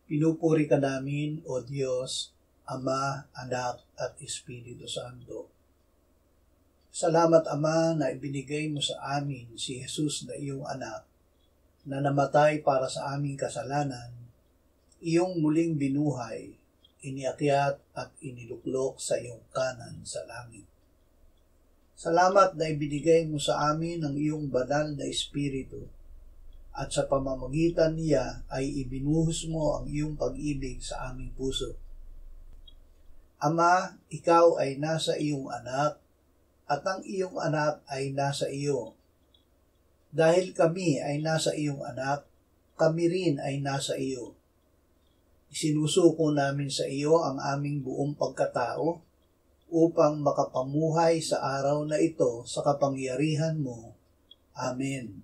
Pinupuri ka namin, O Diyos, Ama, Anak, at Espiritu Santo. Salamat, Ama, na ibinigay mo sa amin si Jesus na iyong anak, na namatay para sa aming kasalanan, iyong muling binuhay, iniakyat at iniluklok sa iyong kanan sa langit. Salamat na ibinigay mo sa amin ang iyong banal na Espiritu, at sa pamamagitan niya ay ibinuhos mo ang iyong pag-ibig sa aming puso. Ama, ikaw ay nasa iyong anak, at ang iyong anak ay nasa iyo. Dahil kami ay nasa iyong anak, kami rin ay nasa iyo. Isinusuko namin sa iyo ang aming buong pagkatao upang makapamuhay sa araw na ito sa kapangyarihan mo. Amen.